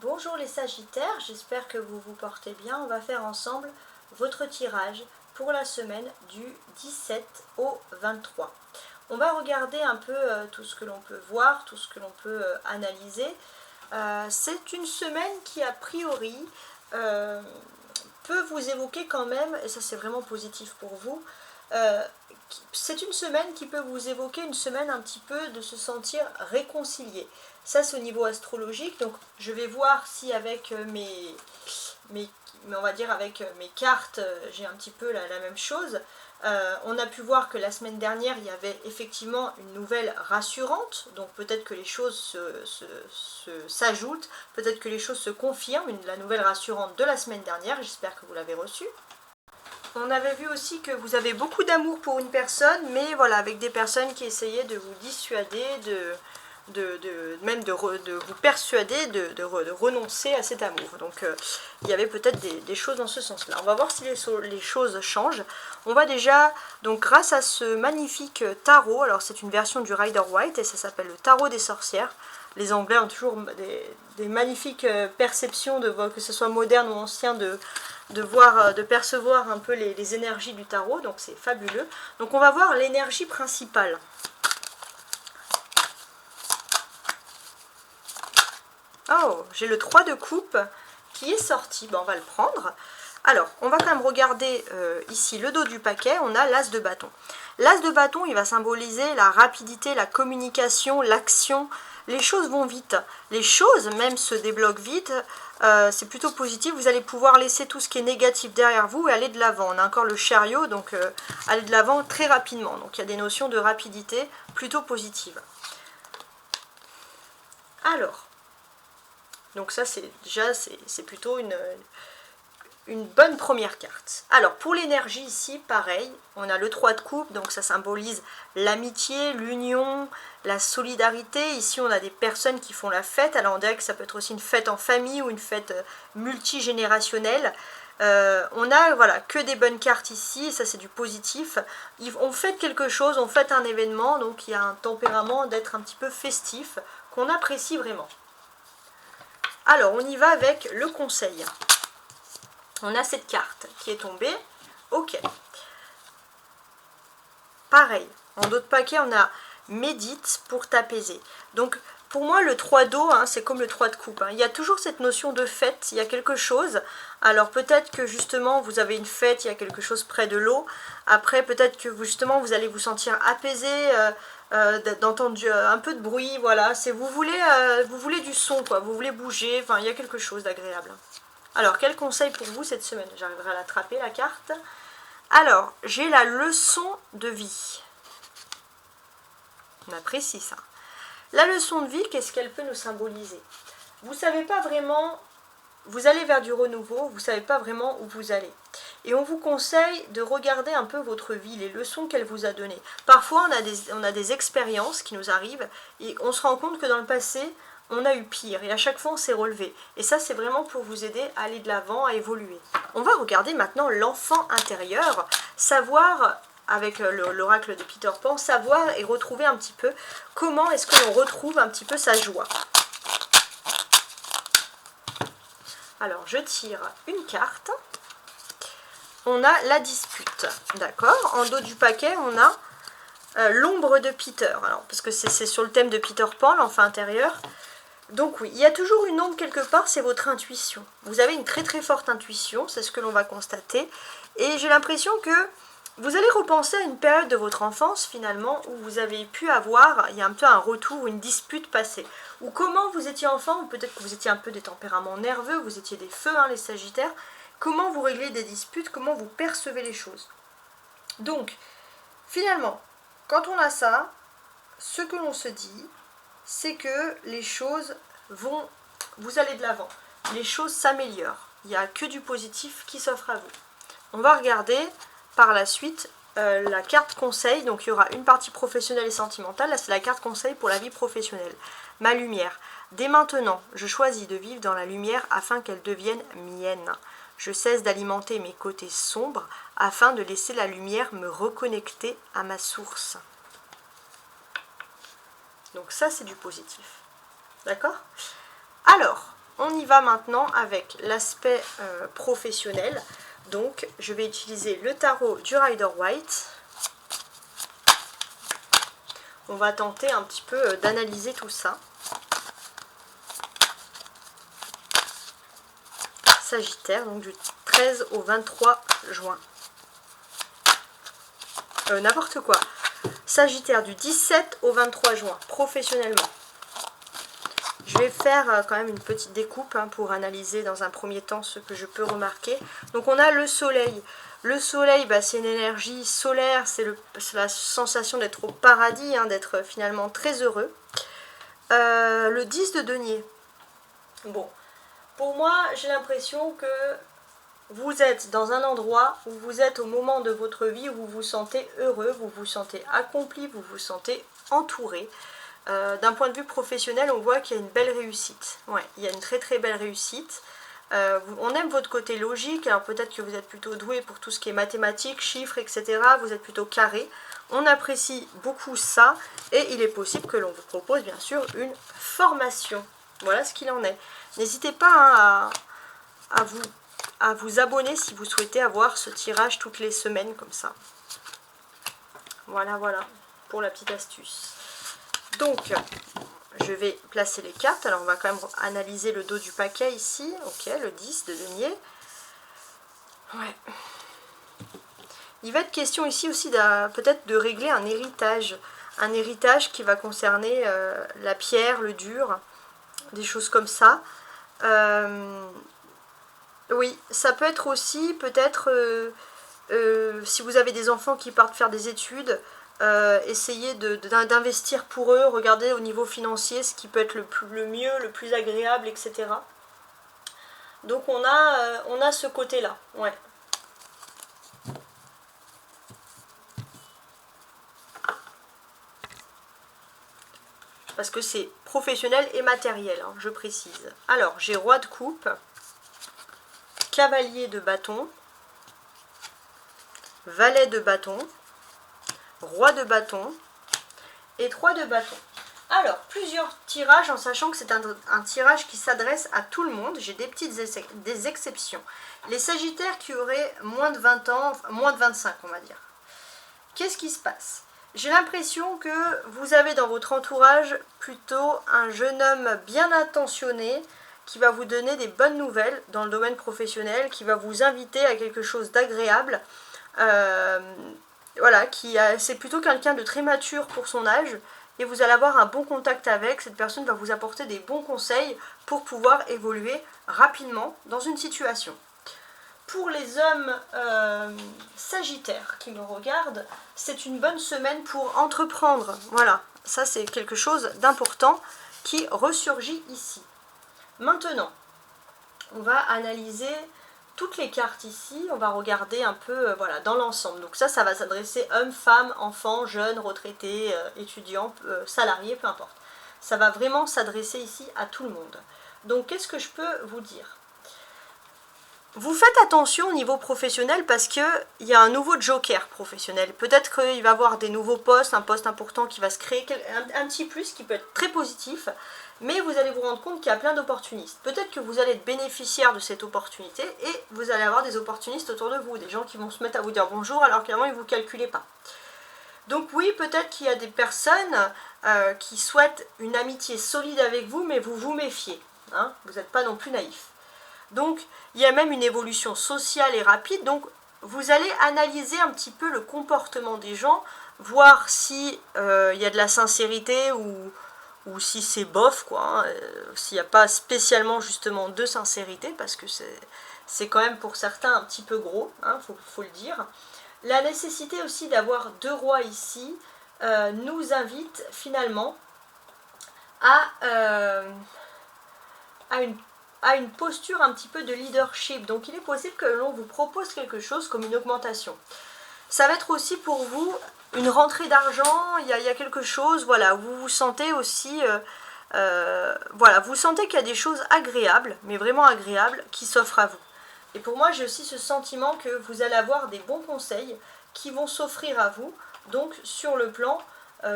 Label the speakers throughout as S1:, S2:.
S1: Bonjour les Sagittaires, j'espère que vous vous portez bien. On va faire ensemble votre tirage pour la semaine du 17 au 23. On va regarder un peu tout ce que l'on peut voir, tout ce que l'on peut analyser. C'est une semaine qui a priori peut vous évoquer quand même, et ça c'est vraiment positif pour vous, c'est une semaine qui peut vous évoquer une semaine un petit peu de se sentir réconcilié. Ça c'est au niveau astrologique, donc je vais voir si avec on va dire avec mes cartes j'ai un petit peu la même chose. On a pu voir que la semaine dernière il y avait effectivement une nouvelle rassurante, donc peut-être que les choses s'ajoutent, peut-être que les choses se confirment, la nouvelle rassurante de la semaine dernière, j'espère que vous l'avez reçue. On avait vu aussi que vous avez beaucoup d'amour pour une personne, mais voilà, avec des personnes qui essayaient de vous dissuader, même de vous persuader de renoncer à cet amour. Donc il y avait peut-être des choses dans ce sens-là. On va voir si les choses changent. On va déjà, donc grâce à ce magnifique tarot, alors c'est une version du Rider-Waite et ça s'appelle le tarot des sorcières. Les Anglais ont toujours des magnifiques perceptions, que ce soit moderne ou ancien, de percevoir un peu les énergies du tarot, donc c'est fabuleux. Donc on va voir l'énergie principale. Oh, j'ai le 3 de coupe qui est sorti, on va le prendre. Alors, on va quand même regarder ici le dos du paquet, on a l'as de bâton. L'as de bâton, il va symboliser la rapidité, la communication, l'action. Les choses vont vite, les choses même se débloquent vite, c'est plutôt positif. Vous allez pouvoir laisser tout ce qui est négatif derrière vous et aller de l'avant. On a encore le chariot, donc aller de l'avant très rapidement. Donc il y a des notions de rapidité plutôt positives. Alors, donc ça c'est déjà c'est plutôt une bonne première carte. Alors pour l'énergie ici, pareil, on a le 3 de coupe, donc ça symbolise l'amitié, l'union, la solidarité. Ici on a des personnes qui font la fête, alors on dirait que ça peut être aussi une fête en famille ou une fête multigénérationnelle. On a voilà que des bonnes cartes ici, ça c'est du positif. On fête quelque chose, on fête un événement, donc il y a un tempérament d'être un petit peu festif qu'on apprécie vraiment. Alors on y va avec le conseil. On a cette carte qui est tombée. Ok. Pareil, en dos de paquet, on a médite pour t'apaiser. Donc, pour moi, le 3 d'eau, c'est comme le 3 de coupe. Il y a toujours cette notion de fête, il y a quelque chose. Alors, peut-être que justement, vous avez une fête, il y a quelque chose près de l'eau. Après, peut-être que justement, vous allez vous sentir apaisé, d'entendre un peu de bruit, voilà. Vous voulez du son, quoi. Vous voulez bouger, enfin, il y a quelque chose d'agréable. Alors, quel conseil pour vous cette semaine? J'arriverai à l'attraper, la carte. Alors, j'ai la leçon de vie. On apprécie ça. La leçon de vie, qu'est-ce qu'elle peut nous symboliser? Vous ne savez pas vraiment, vous allez vers du renouveau, vous ne savez pas vraiment où vous allez. Et on vous conseille de regarder un peu votre vie, les leçons qu'elle vous a données. Parfois, on a des expériences qui nous arrivent et on se rend compte que dans le passé, on a eu pire et à chaque fois on s'est relevé. Et ça c'est vraiment pour vous aider à aller de l'avant, à évoluer. On va regarder maintenant l'enfant intérieur, savoir, avec l'oracle de Peter Pan, savoir et retrouver un petit peu comment est-ce que l'on retrouve un petit peu sa joie. Alors je tire une carte. On a la dispute, d'accord. En dos du paquet on a l'ombre de Peter, alors parce que c'est sur le thème de Peter Pan, l'enfant intérieur. Donc oui, il y a toujours une ombre quelque part, c'est votre intuition. Vous avez une très très forte intuition, c'est ce que l'on va constater. Et j'ai l'impression que vous allez repenser à une période de votre enfance finalement où vous avez pu avoir, il y a un peu un retour, une dispute passée. Ou comment vous étiez enfant, ou peut-être que vous étiez un peu des tempéraments nerveux, vous étiez des feux, les Sagittaires. Comment vous réglez des disputes, comment vous percevez les choses. Donc, finalement, quand on a ça, ce que l'on se dit, c'est que les choses vous allez de l'avant, les choses s'améliorent, il n'y a que du positif qui s'offre à vous. On va regarder par la suite la carte conseil, donc il y aura une partie professionnelle et sentimentale, là c'est la carte conseil pour la vie professionnelle. Ma lumière, dès maintenant, je choisis de vivre dans la lumière afin qu'elle devienne mienne. Je cesse d'alimenter mes côtés sombres afin de laisser la lumière me reconnecter à ma source. Donc ça c'est du positif. D'accord? Alors, on y va maintenant avec l'aspect professionnel. Donc, je vais utiliser le tarot du Rider-Waite. On va tenter un petit peu d'analyser tout ça. Sagittaire, donc du 13 au 23 juin. N'importe quoi. Sagittaire du 17 au 23 juin, professionnellement. Je vais faire quand même une petite découpe pour analyser dans un premier temps ce que je peux remarquer. Donc on a le soleil. Le soleil, bah, c'est une énergie solaire, c'est la sensation d'être au paradis, d'être finalement très heureux. Le 10 de denier. Bon, pour moi, j'ai l'impression que vous êtes dans un endroit où vous êtes au moment de votre vie où vous vous sentez heureux, vous vous sentez accompli, vous vous sentez entouré. D'un point de vue professionnel, on voit qu'il y a une belle réussite. Ouais, il y a une très très belle réussite. On aime votre côté logique, alors peut-être que vous êtes plutôt doué pour tout ce qui est mathématiques, chiffres, etc. Vous êtes plutôt carré. On apprécie beaucoup ça et il est possible que l'on vous propose bien sûr une formation. Voilà ce qu'il en est. N'hésitez pas à vous abonner si vous souhaitez avoir ce tirage toutes les semaines comme ça. Voilà, voilà, pour la petite astuce. Donc, je vais placer les cartes. Alors, on va quand même analyser le dos du paquet ici. Ok, le 10 de denier. Ouais. Il va être question ici aussi peut-être de régler un héritage. Un héritage qui va concerner la pierre, le dur, des choses comme ça. Oui, ça peut être aussi peut-être si vous avez des enfants qui partent faire des études, essayez d'investir pour eux, regardez au niveau financier ce qui peut être le mieux, le plus agréable, etc. Donc on a ce côté-là, ouais. Parce que c'est professionnel et matériel, je précise. Alors, j'ai roi de coupe, cavalier de bâton, valet de bâton, roi de bâton et 3 de bâton. Alors, plusieurs tirages en sachant que c'est un tirage qui s'adresse à tout le monde. J'ai des petites des exceptions. Les sagittaires qui auraient moins de 20 ans, moins de 25 on va dire. Qu'est-ce qui se passe? J'ai l'impression que vous avez dans votre entourage plutôt un jeune homme bien intentionné qui va vous donner des bonnes nouvelles dans le domaine professionnel, qui va vous inviter à quelque chose d'agréable. Voilà, c'est plutôt quelqu'un de très mature pour son âge et vous allez avoir un bon contact avec. Cette personne va vous apporter des bons conseils pour pouvoir évoluer rapidement dans une situation. Pour les hommes sagittaires qui me regardent, c'est une bonne semaine pour entreprendre. Voilà, ça c'est quelque chose d'important qui ressurgit ici. Maintenant, on va analyser toutes les cartes ici, on va regarder un peu voilà, dans l'ensemble. Donc ça va s'adresser hommes, femmes, enfants, jeunes, retraités, étudiants, salariés, peu importe. Ça va vraiment s'adresser ici à tout le monde. Donc qu'est-ce que je peux vous dire? Vous faites attention au niveau professionnel parce qu'il y a un nouveau joker professionnel. Peut-être qu'il va y avoir des nouveaux postes, un poste important qui va se créer, un petit plus qui peut être très positif. Mais vous allez vous rendre compte qu'il y a plein d'opportunistes. Peut-être que vous allez être bénéficiaire de cette opportunité et vous allez avoir des opportunistes autour de vous, des gens qui vont se mettre à vous dire bonjour alors qu'avant ils ne vous calculaient pas. Donc oui, peut-être qu'il y a des personnes qui souhaitent une amitié solide avec vous, mais vous vous méfiez. Vous n'êtes pas non plus naïf. Donc il y a même une évolution sociale et rapide. Donc vous allez analyser un petit peu le comportement des gens, voir si il y a de la sincérité ou si c'est bof, quoi, s'il n'y a pas spécialement justement de sincérité, parce que c'est quand même pour certains un petit peu gros, faut le dire. La nécessité aussi d'avoir 2 rois ici nous invite finalement à une posture un petit peu de leadership. Donc il est possible que l'on vous propose quelque chose comme une augmentation. Ça va être aussi pour vous une rentrée d'argent, il y a quelque chose, voilà, vous vous sentez aussi, voilà, vous sentez qu'il y a des choses agréables, mais vraiment agréables, qui s'offrent à vous. Et pour moi, j'ai aussi ce sentiment que vous allez avoir des bons conseils qui vont s'offrir à vous, donc sur le plan,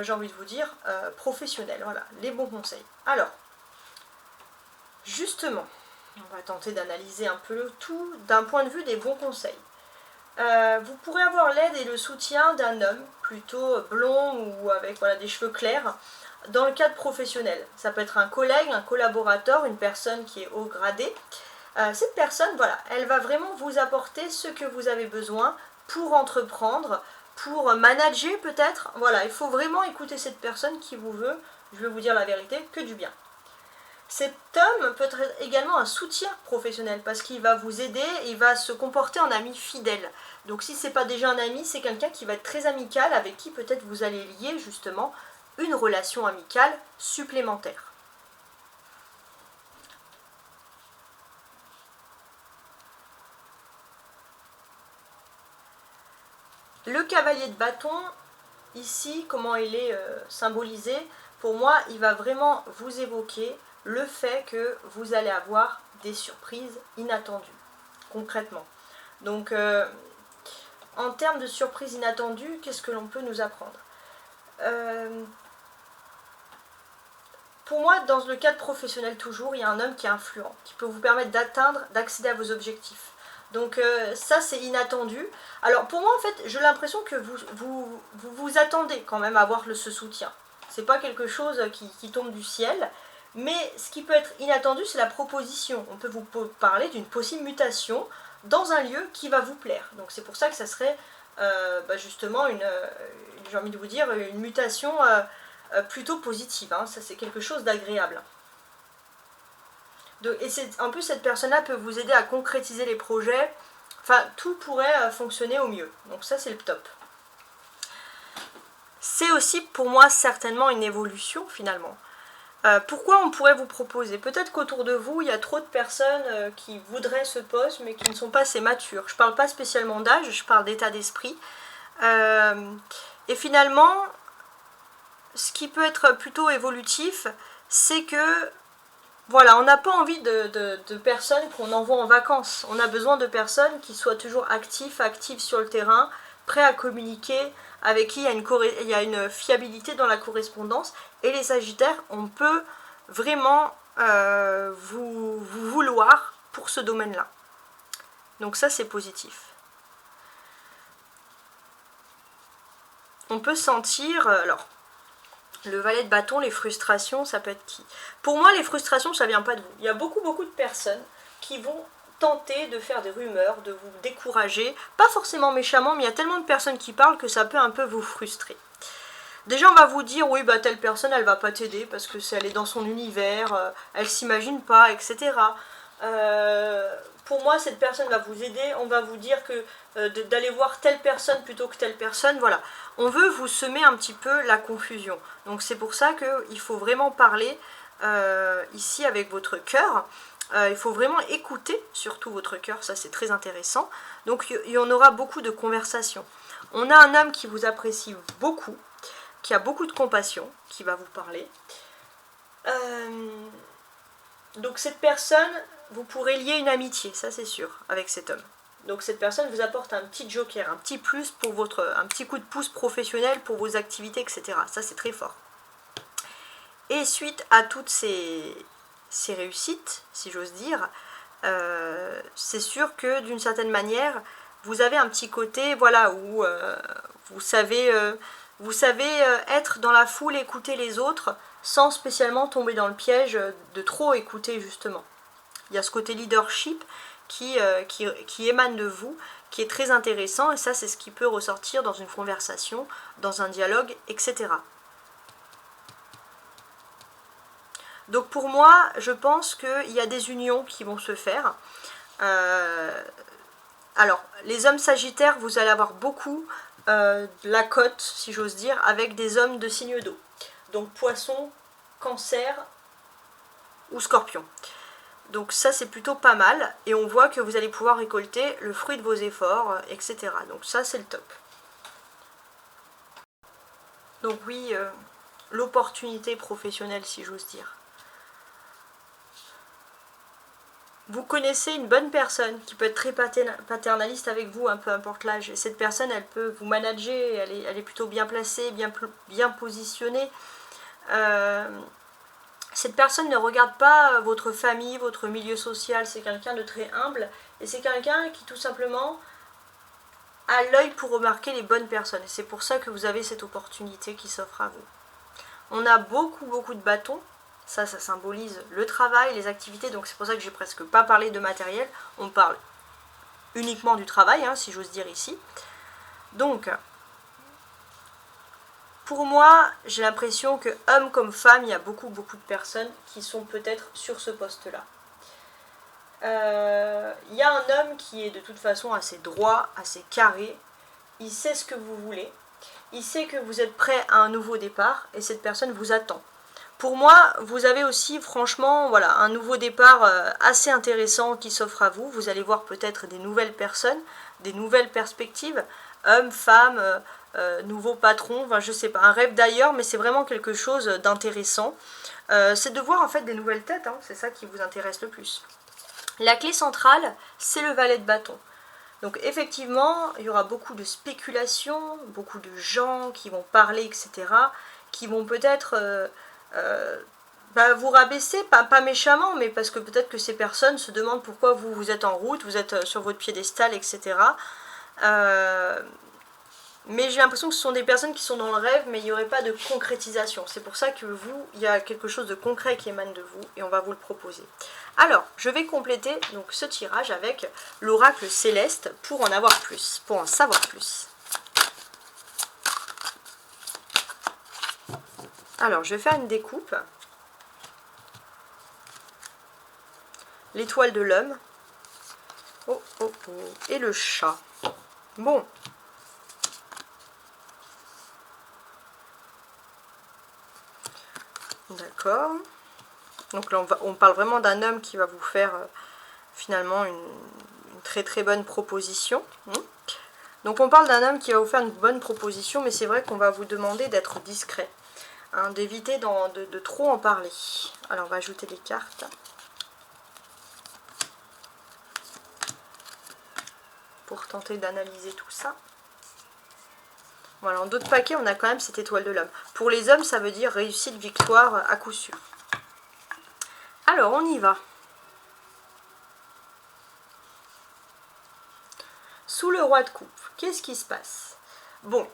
S1: j'ai envie de vous dire, professionnel, voilà, les bons conseils. Alors, justement, On va tenter d'analyser un peu le tout d'un point de vue des bons conseils. Vous pourrez avoir l'aide et le soutien d'un homme, plutôt blond ou avec voilà, des cheveux clairs, dans le cadre professionnel. Ça peut être un collègue, un collaborateur, une personne qui est haut gradée. Cette personne, voilà, elle va vraiment vous apporter ce que vous avez besoin pour entreprendre, pour manager peut-être. Voilà, il faut vraiment écouter cette personne qui vous veut, je vais vous dire la vérité, que du bien. Cet homme peut être également un soutien professionnel parce qu'il va vous aider, il va se comporter en ami fidèle. Donc si ce n'est pas déjà un ami, c'est quelqu'un qui va être très amical, avec qui peut-être vous allez lier justement une relation amicale supplémentaire. Le cavalier de bâton, ici, comment il est symbolisé, pour moi, il va vraiment vous évoquer le fait que vous allez avoir des surprises inattendues, concrètement. Donc, en termes de surprises inattendues, qu'est-ce que l'on peut nous apprendre? Pour moi, dans le cadre professionnel toujours, il y a un homme qui est influent, qui peut vous permettre d'atteindre, d'accéder à vos objectifs. Donc ça, c'est inattendu. Alors pour moi, en fait, j'ai l'impression que vous attendez quand même à avoir ce soutien. C'est pas quelque chose qui tombe du ciel. Mais ce qui peut être inattendu, c'est la proposition. On peut vous parler d'une possible mutation dans un lieu qui va vous plaire. Donc c'est pour ça que ça serait justement j'ai envie de vous dire, une mutation plutôt positive. Hein. Ça, c'est quelque chose d'agréable. Et en plus, cette personne-là peut vous aider à concrétiser les projets. Enfin, tout pourrait fonctionner au mieux. Donc ça, c'est le top. C'est aussi pour moi certainement une évolution finalement. Pourquoi on pourrait vous proposer? Peut-être qu'autour de vous, il y a trop de personnes qui voudraient ce poste, mais qui ne sont pas assez matures. Je ne parle pas spécialement d'âge, je parle d'état d'esprit. Et finalement, ce qui peut être plutôt évolutif, c'est que voilà, on n'a pas envie de personnes qu'on envoie en vacances. On a besoin de personnes qui soient toujours actives sur le terrain, prêts à communiquer, avec qui il y a une fiabilité dans la correspondance. Et les Sagittaires, on peut vraiment vous vouloir pour ce domaine-là. Donc ça, c'est positif. On peut sentir... alors, le valet de bâton, les frustrations, ça peut être qui? Pour moi, les frustrations, ça vient pas de vous. Il y a beaucoup de personnes qui vont tenter de faire des rumeurs, de vous décourager. Pas forcément méchamment, mais il y a tellement de personnes qui parlent que ça peut un peu vous frustrer. Déjà, on va vous dire, oui, bah telle personne, elle va pas t'aider parce que elle est dans son univers, elle s'imagine pas, etc. Pour moi, cette personne va vous aider. On va vous dire que d'aller voir telle personne plutôt que telle personne, voilà. On veut vous semer un petit peu la confusion. Donc c'est pour ça qu'il faut vraiment parler ici avec votre cœur. Il faut vraiment écouter surtout votre cœur, ça c'est très intéressant. Donc il y en aura beaucoup de conversations. On a un homme qui vous apprécie beaucoup, qui a beaucoup de compassion, qui va vous parler. Donc cette personne, vous pourrez lier une amitié, ça c'est sûr, avec cet homme. Donc cette personne vous apporte un petit joker, un petit plus pour un petit coup de pouce professionnel pour vos activités, etc. Ça c'est très fort. Et suite à toutes ces réussites, si j'ose dire, c'est sûr que d'une certaine manière, vous avez un petit côté, voilà, où vous savez être dans la foule, écouter les autres, sans spécialement tomber dans le piège de trop écouter justement. Il y a ce côté leadership qui émane de vous, qui est très intéressant, et ça c'est ce qui peut ressortir dans une conversation, dans un dialogue, etc. Donc pour moi, je pense qu'il y a des unions qui vont se faire. Alors, les hommes sagittaires, vous allez avoir beaucoup la cote, si j'ose dire, avec des hommes de signe d'eau. Donc poisson, cancer ou scorpion. Donc ça c'est plutôt pas mal, et on voit que vous allez pouvoir récolter le fruit de vos efforts, etc. Donc ça c'est le top. Donc oui, l'opportunité professionnelle, si j'ose dire. Vous connaissez une bonne personne qui peut être très paternaliste avec vous, peu importe l'âge. Cette personne, elle peut vous manager, elle est plutôt bien placée, bien positionnée. Cette personne ne regarde pas votre famille, votre milieu social, c'est quelqu'un de très humble et c'est quelqu'un qui tout simplement a l'œil pour remarquer les bonnes personnes. Et c'est pour ça que vous avez cette opportunité qui s'offre à vous. On a beaucoup de bâtons, ça symbolise le travail, les activités, donc c'est pour ça que j'ai presque pas parlé de matériel, on parle uniquement du travail, hein, si j'ose dire ici. Donc, pour moi, j'ai l'impression que, homme comme femme, il y a beaucoup de personnes qui sont peut-être sur ce poste-là. Il y a un homme qui est de toute façon assez droit, assez carré, il sait ce que vous voulez, il sait que vous êtes prêt à un nouveau départ, et cette personne vous attend. Pour moi, vous avez aussi, franchement, voilà, un nouveau départ assez intéressant qui s'offre à vous. Vous allez voir peut-être des nouvelles personnes, des nouvelles perspectives, hommes, femmes, nouveaux patrons, enfin je sais pas, un rêve d'ailleurs, mais c'est vraiment quelque chose d'intéressant. C'est de voir en fait des nouvelles têtes, hein, c'est ça qui vous intéresse le plus. La clé centrale, c'est le valet de bâton. Donc effectivement, il y aura beaucoup de spéculations, beaucoup de gens qui vont parler, etc., qui vont peut-être vous rabaisser, pas méchamment, mais parce que peut-être que ces personnes se demandent pourquoi vous êtes en route, vous êtes sur votre piédestal, etc. Mais j'ai l'impression que ce sont des personnes qui sont dans le rêve, mais il n'y aurait pas de concrétisation. C'est pour ça que vous, il y a quelque chose de concret qui émane de vous, et on va vous le proposer. Alors, je vais compléter donc ce tirage avec l'oracle céleste pour en avoir plus, pour en savoir plus. Alors, je vais faire une découpe. L'étoile de l'homme. Oh, oh, oh. Et le chat. Bon. D'accord. Donc là, on parle vraiment d'un homme qui va vous faire finalement une très bonne proposition. Donc on parle d'un homme qui va vous faire une bonne proposition, mais c'est vrai qu'on va vous demander d'être discret, hein, d'éviter de trop en parler. Alors on va ajouter des cartes. Pour tenter d'analyser tout ça. Voilà, en d'autres paquets, on a quand même cette étoile de l'homme. Pour les hommes, ça veut dire réussite, victoire à coup sûr. Alors, on y va. Sous le roi de coupe, qu'est-ce qui se passe? Bon,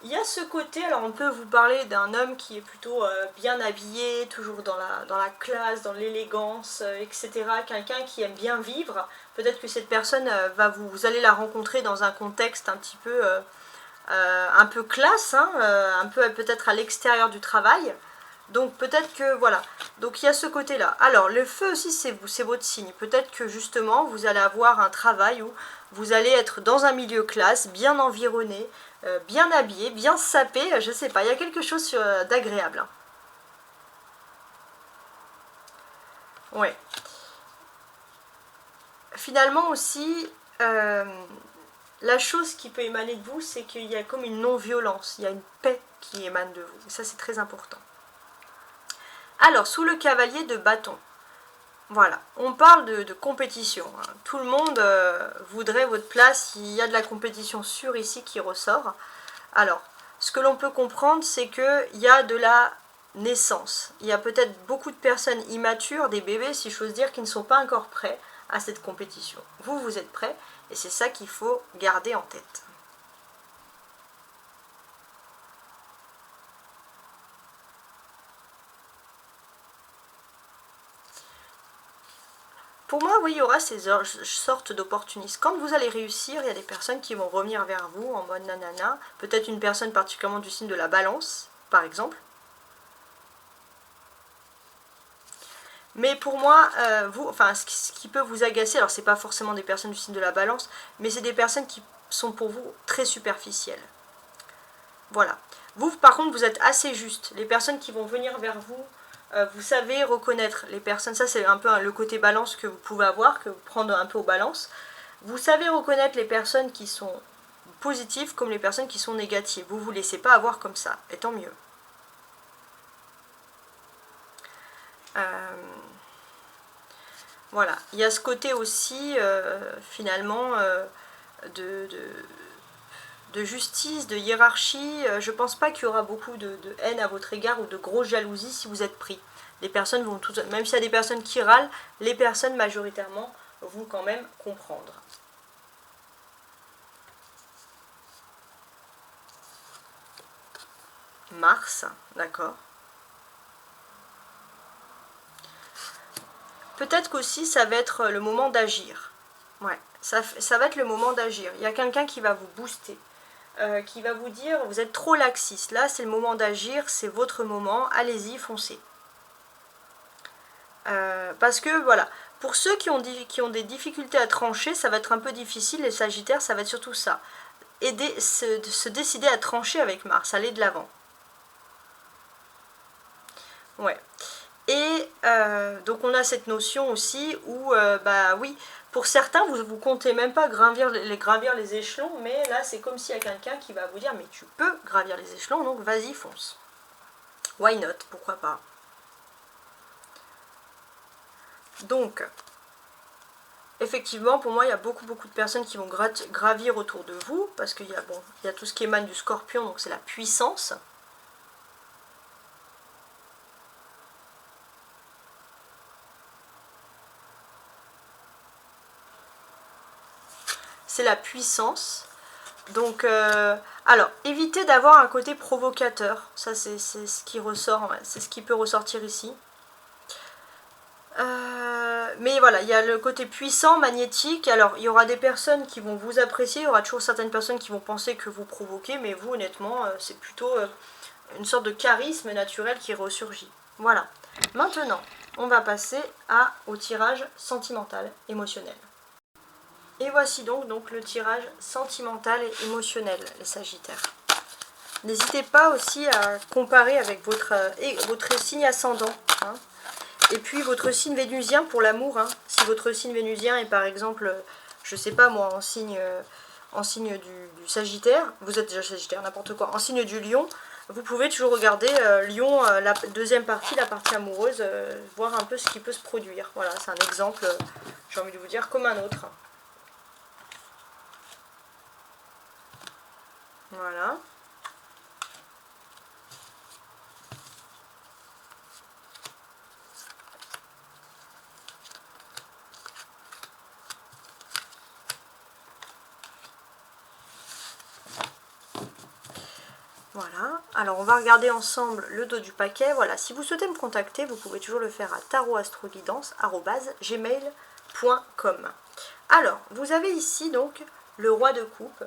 S1: il y a ce côté, alors on peut vous parler d'un homme qui est plutôt bien habillé, toujours dans la classe, dans l'élégance, etc. Quelqu'un qui aime bien vivre. Peut-être que cette personne, vous allez la rencontrer dans un contexte un petit peu classe, hein, un peu peut-être à l'extérieur du travail. Donc peut-être que voilà, donc il y a ce côté là. Alors le feu aussi c'est votre signe. Peut-être que justement vous allez avoir un travail où vous allez être dans un milieu classe, bien environné, bien habillé, bien sapé, je sais pas, il y a quelque chose d'agréable. Ouais. Finalement aussi, la chose qui peut émaner de vous, c'est qu'il y a comme une non-violence, il y a une paix qui émane de vous. Et ça c'est très important. Alors, sous le cavalier de bâton, voilà, on parle de compétition. Hein. Tout le monde voudrait votre place, il y a de la compétition sûre ici qui ressort. Alors, ce que l'on peut comprendre, c'est qu'il y a de la naissance. Il y a peut-être beaucoup de personnes immatures, des bébés, si j'ose dire, qui ne sont pas encore prêts à cette compétition. Vous, vous êtes prêts, et c'est ça qu'il faut garder en tête. Pour moi, oui, il y aura ces sortes d'opportunistes. Quand vous allez réussir, il y a des personnes qui vont revenir vers vous en mode nanana. Peut-être une personne particulièrement du signe de la balance, par exemple. Mais pour moi, ce qui peut vous agacer, alors c'est pas forcément des personnes du signe de la balance, mais c'est des personnes qui sont pour vous très superficielles. Voilà. Vous, par contre, vous êtes assez juste. Les personnes qui vont venir vers vous, vous savez reconnaître les personnes, ça c'est un peu le côté balance que vous pouvez avoir, que vous prendre un peu aux balances. Vous savez reconnaître les personnes qui sont positives comme les personnes qui sont négatives. Vous ne vous laissez pas avoir comme ça, et tant mieux. Voilà, il y a ce côté aussi finalement de justice, de hiérarchie. Je pense pas qu'il y aura beaucoup de haine à votre égard ou de grosse jalousie si vous êtes pris. Les personnes vont toutes, même s'il y a des personnes qui râlent, les personnes majoritairement vont quand même comprendre. Mars, d'accord. Peut-être qu'aussi ça va être le moment d'agir. Ouais, ça va être le moment d'agir. Il y a quelqu'un qui va vous booster, qui va vous dire vous êtes trop laxiste. Là, c'est le moment d'agir, c'est votre moment. Allez-y, foncez. Parce que voilà, pour ceux qui ont des difficultés à trancher, ça va être un peu difficile. Les Sagittaires, ça va être surtout ça. Se décider à trancher avec Mars, aller de l'avant. Ouais. Et donc on a cette notion aussi où, bah oui, pour certains, vous comptez même pas gravir les échelons, mais là c'est comme s'il y a quelqu'un qui va vous dire mais tu peux gravir les échelons, donc vas-y, fonce. Why not, pourquoi pas. Donc, effectivement, pour moi, il y a beaucoup de personnes qui vont gravir autour de vous, parce qu'il y a, bon, il y a tout ce qui émane du Scorpion, donc c'est la puissance. C'est la puissance. Donc, alors, évitez d'avoir un côté provocateur. Ça, c'est ce qui ressort, ouais, c'est ce qui peut ressortir ici. Mais voilà, il y a le côté puissant, magnétique. Alors, il y aura des personnes qui vont vous apprécier. Il y aura toujours certaines personnes qui vont penser que vous provoquez. Mais vous, honnêtement, c'est plutôt une sorte de charisme naturel qui ressurgit. Voilà. Maintenant, on va passer au tirage sentimental, émotionnel. Et voici donc le tirage sentimental et émotionnel, les Sagittaires. N'hésitez pas aussi à comparer avec votre signe ascendant. Hein. Et puis votre signe vénusien pour l'amour. Hein. Si votre signe vénusien est par exemple, je sais pas moi, en signe du Sagittaire, vous êtes déjà Sagittaire, n'importe quoi, en signe du Lion, vous pouvez toujours regarder Lion, la deuxième partie, la partie amoureuse, voir un peu ce qui peut se produire. Voilà, c'est un exemple, j'ai envie de vous dire, comme un autre. Voilà. Voilà, alors on va regarder ensemble le dos du paquet. Voilà, si vous souhaitez me contacter, vous pouvez toujours le faire à tarotastroguidance@gmail.com. Alors, vous avez ici donc le roi de coupe.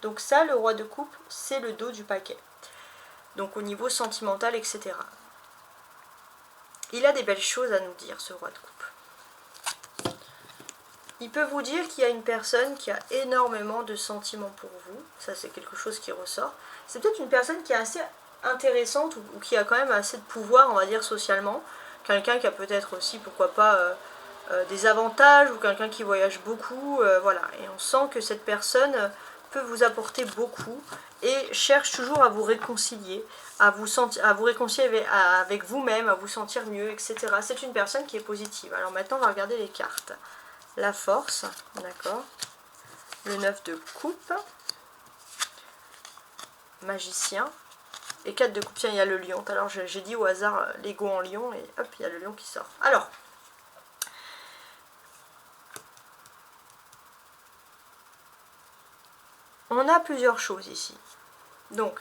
S1: Donc ça, le roi de coupe, c'est le dos du paquet. Donc au niveau sentimental, etc. Il a des belles choses à nous dire, ce roi de coupe. Il peut vous dire qu'il y a une personne qui a énormément de sentiments pour vous. Ça, c'est quelque chose qui ressort. C'est peut-être une personne qui est assez intéressante ou qui a quand même assez de pouvoir, on va dire, socialement. Quelqu'un qui a peut-être aussi, pourquoi pas, des avantages ou quelqu'un qui voyage beaucoup. Voilà. Et on sent que cette personne peut vous apporter beaucoup et cherche toujours à vous réconcilier, à vous réconcilier avec vous-même, à vous sentir mieux, etc. C'est une personne qui est positive. Alors maintenant, on va regarder les cartes. La force, d'accord. Le 9 de coupe. Magicien. Et 4 de coupe, tiens, il y a le lion. Alors j'ai dit au hasard l'ego en lion et hop, il y a le lion qui sort. Alors, on a plusieurs choses ici. Donc,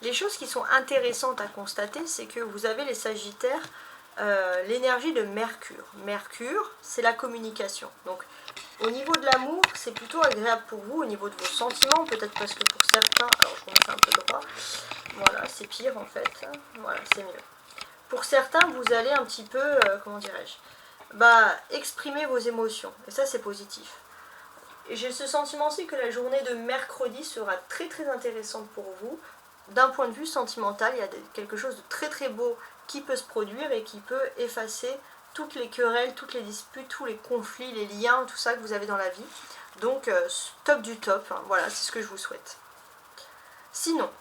S1: les choses qui sont intéressantes à constater, c'est que vous avez les Sagittaires, l'énergie de Mercure. Mercure, c'est la communication. Donc, au niveau de l'amour, c'est plutôt agréable pour vous, au niveau de vos sentiments, peut-être parce que pour certains, alors je remets ça un peu droit, voilà, c'est pire en fait, voilà, c'est mieux. Pour certains, vous allez un petit peu, comment dirais-je, exprimer vos émotions, et ça c'est positif. Et j'ai ce sentiment aussi que la journée de mercredi sera très très intéressante pour vous. D'un point de vue sentimental, il y a quelque chose de très très beau qui peut se produire et qui peut effacer toutes les querelles, toutes les disputes, tous les conflits, les liens, tout ça que vous avez dans la vie. Donc top du top, hein, voilà, c'est ce que je vous souhaite. Sinon,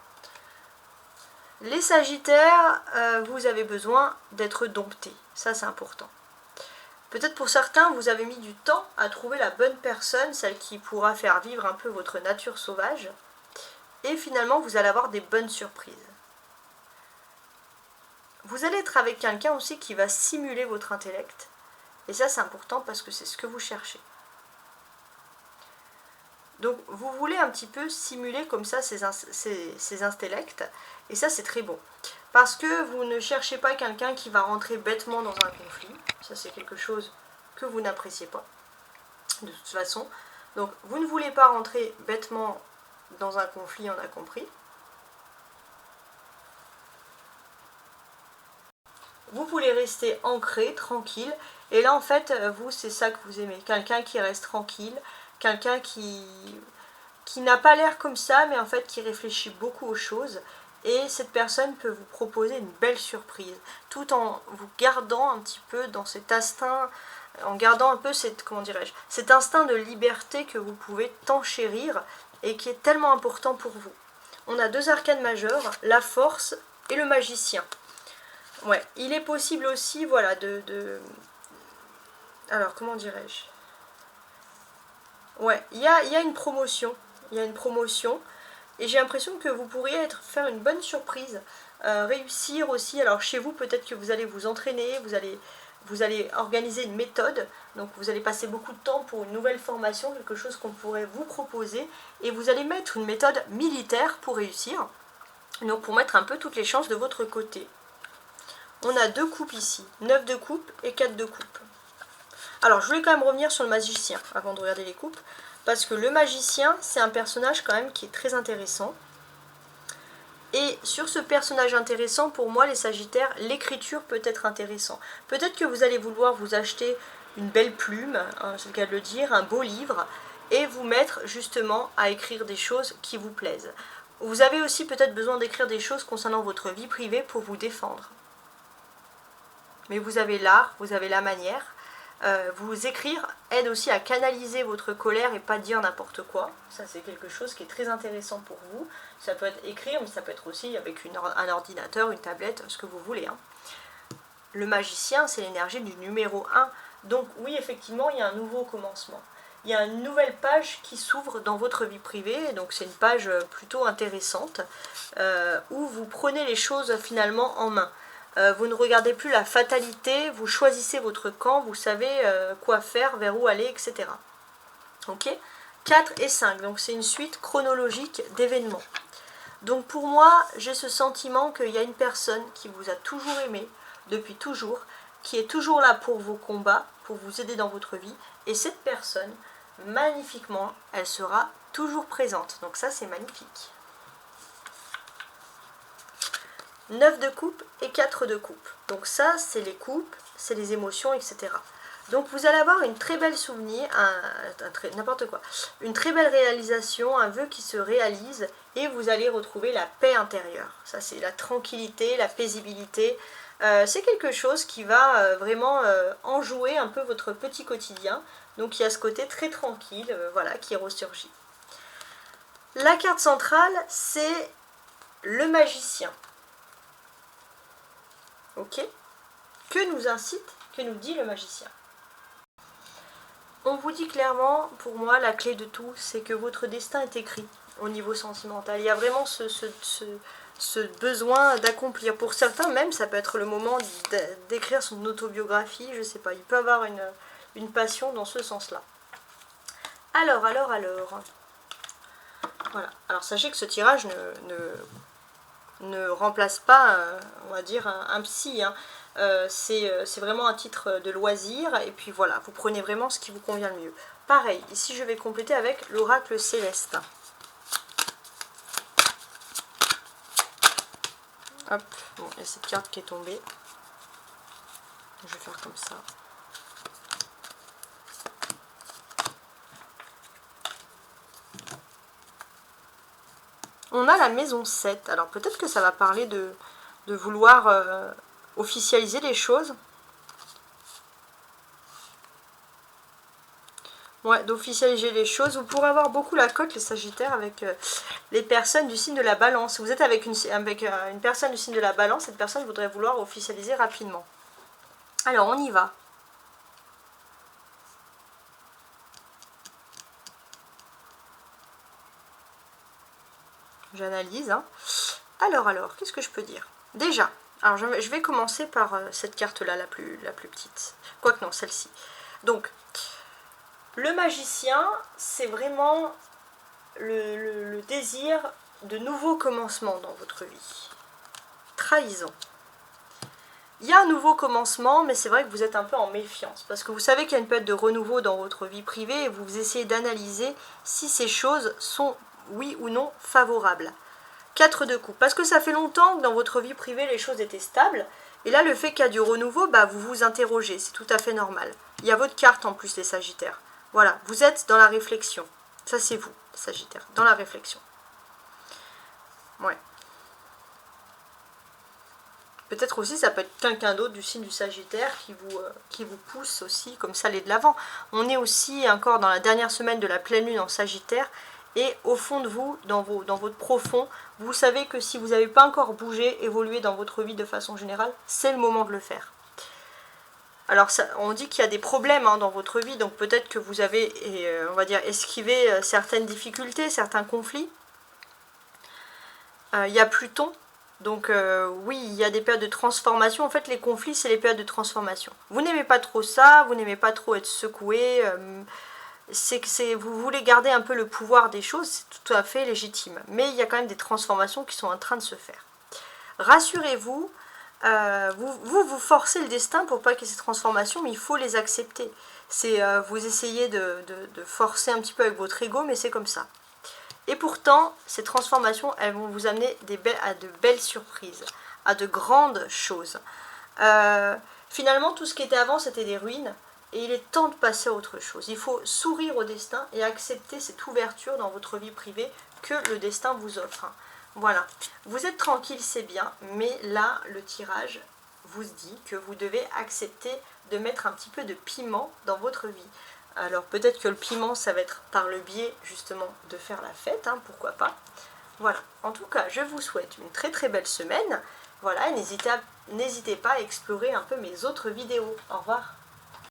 S1: les Sagittaires, vous avez besoin d'être domptés, ça c'est important. Peut-être pour certains, vous avez mis du temps à trouver la bonne personne, celle qui pourra faire vivre un peu votre nature sauvage. et finalement vous allez avoir des bonnes surprises. Vous allez être avec quelqu'un aussi qui va simuler votre intellect, et ça c'est important parce que c'est ce que vous cherchez. Donc vous voulez un petit peu simuler comme ça ces intellects, et ça c'est très bon. Parce que vous ne cherchez pas quelqu'un qui va rentrer bêtement dans un conflit, ça c'est quelque chose que vous n'appréciez pas, de toute façon. Donc vous ne voulez pas rentrer bêtement dans un conflit, on a compris. Vous voulez rester ancré, tranquille, et là en fait, vous c'est ça que vous aimez, quelqu'un qui reste tranquille, quelqu'un qui n'a pas l'air comme ça, mais en fait qui réfléchit beaucoup aux choses, et cette personne peut vous proposer une belle surprise, tout en vous gardant un petit peu dans cet instinct, en gardant un peu cette, comment dirais-je, cet instinct de liberté que vous pouvez tant chérir, et qui est tellement important pour vous. On a 2 arcanes majeures, la force et le magicien. Ouais, il est possible aussi, voilà, alors, comment dirais-je? Ouais, il y a une promotion. Il y a une promotion. Et j'ai l'impression que vous pourriez faire une bonne surprise. Réussir aussi. Alors, chez vous, peut-être que vous allez vous entraîner. Vous allez organiser une méthode. Donc, vous allez passer beaucoup de temps pour une nouvelle formation. Quelque chose qu'on pourrait vous proposer. Et vous allez mettre une méthode militaire pour réussir. Donc, pour mettre un peu toutes les chances de votre côté. On a 2 coupes ici, 9 de coupe et 4 de coupe. Alors je voulais quand même revenir sur le magicien avant de regarder les coupes, parce que le magicien c'est un personnage quand même qui est très intéressant. Et sur ce personnage intéressant, pour moi les Sagittaires, l'écriture peut être intéressant. Peut-être que vous allez vouloir vous acheter une belle plume, hein, c'est le cas de le dire, un beau livre, et vous mettre justement à écrire des choses qui vous plaisent. Vous avez aussi peut-être besoin d'écrire des choses concernant votre vie privée pour vous défendre. Mais vous avez l'art, vous avez la manière. Vous écrire aide aussi à canaliser votre colère et pas dire n'importe quoi. Ça c'est quelque chose qui est très intéressant pour vous. Ça peut être écrire, mais ça peut être aussi avec un ordinateur, une tablette, ce que vous voulez. Hein. Le magicien, c'est l'énergie du numéro 1. Donc oui, effectivement, il y a un nouveau commencement. Il y a une nouvelle page qui s'ouvre dans votre vie privée. Donc c'est une page plutôt intéressante où vous prenez les choses finalement en main. Vous ne regardez plus la fatalité, vous choisissez votre camp, vous savez quoi faire, vers où aller, etc. Ok ? 4 et 5, donc c'est une suite chronologique d'événements. Donc pour moi, j'ai ce sentiment qu'il y a une personne qui vous a toujours aimé, depuis toujours, qui est toujours là pour vos combats, pour vous aider dans votre vie, et cette personne, magnifiquement, elle sera toujours présente. Donc ça, c'est magnifique. 9 de coupe et 4 de coupe. Donc ça, c'est les coupes, c'est les émotions, etc. Donc vous allez avoir une très belle souvenir, n'importe quoi, une très belle réalisation, un vœu qui se réalise, et vous allez retrouver la paix intérieure. Ça, c'est la tranquillité, la paisibilité. C'est quelque chose qui va vraiment enjouer un peu votre petit quotidien. Donc il y a ce côté très tranquille, voilà, qui ressurgit. La carte centrale, c'est le magicien. Ok ? Que nous incite, que nous dit le magicien ? On vous dit clairement, pour moi, la clé de tout, c'est que votre destin est écrit au niveau sentimental. Il y a vraiment ce besoin d'accomplir. Pour certains, même, ça peut être le moment d'écrire son autobiographie, je sais pas, il peut avoir une passion dans ce sens-là. Alors. Voilà. Alors, sachez que ce tirage ne remplace pas, on va dire, un psy, hein. C'est vraiment un titre de loisir, et puis voilà, vous prenez vraiment ce qui vous convient le mieux. Pareil, ici je vais compléter avec l'oracle céleste. Hop, bon, il y a cette carte qui est tombée. Je vais faire comme ça. On a la maison 7. Alors peut-être que ça va parler de vouloir officialiser les choses. Ouais, d'officialiser les choses. Vous pourrez avoir beaucoup la cote, les Sagittaires, avec les personnes du signe de la Balance. Vous êtes avec une personne du signe de la Balance, cette personne voudrait vouloir officialiser rapidement. Alors, on y va. j'analyse. Hein. Alors, qu'est-ce que je peux dire? Déjà, alors je vais commencer par cette carte-là, la plus petite. Quoique non, celle-ci. Donc, le magicien, c'est vraiment le désir de nouveaux commencements dans votre vie. Trahison. Il y a un nouveau commencement, mais c'est vrai que vous êtes un peu en méfiance, parce que vous savez qu'il y a une période de renouveau dans votre vie privée, et vous essayez d'analyser si ces choses sont, oui ou non, favorables. 4 de coupe, parce que ça fait longtemps que dans votre vie privée, les choses étaient stables, et là, le fait qu'il y a du renouveau, bah, vous vous interrogez, c'est tout à fait normal. Il y a votre carte en plus, les Sagittaires. Voilà, vous êtes dans la réflexion. Ça, c'est vous, Sagittaire, dans la réflexion. Ouais. Peut-être aussi, ça peut être quelqu'un d'autre du signe du Sagittaire qui vous pousse aussi, comme ça, aller de l'avant. On est aussi encore dans la dernière semaine de la pleine lune en Sagittaire, et au fond de vous, dans votre profond, vous savez que si vous n'avez pas encore bougé, évolué dans votre vie de façon générale, c'est le moment de le faire. Alors, ça, on dit qu'il y a des problèmes hein, dans votre vie, donc peut-être que vous avez, on va dire, esquivé certaines difficultés, certains conflits. Il y a Pluton. Donc oui, il y a des périodes de transformation. En fait, les conflits, c'est les périodes de transformation. Vous n'aimez pas trop ça, vous n'aimez pas trop être secoué. Vous voulez garder un peu le pouvoir des choses, c'est tout à fait légitime. Mais il y a quand même des transformations qui sont en train de se faire. Rassurez-vous, vous forcez le destin pour pas qu'il y ait ces transformations, mais il faut les accepter. Vous essayez de forcer un petit peu avec votre ego, mais c'est comme ça. Et pourtant, ces transformations, elles vont vous amener à de belles surprises, à de grandes choses. Finalement, tout ce qui était avant, c'était des ruines. Et il est temps de passer à autre chose. Il faut sourire au destin et accepter cette ouverture dans votre vie privée que le destin vous offre. Voilà. Vous êtes tranquille, c'est bien. Mais là, le tirage vous dit que vous devez accepter de mettre un petit peu de piment dans votre vie. Alors peut-être que le piment, ça va être par le biais justement de faire la fête, hein, pourquoi pas. Voilà, en tout cas, je vous souhaite une très très belle semaine. Voilà, n'hésitez pas à explorer un peu mes autres vidéos. Au revoir.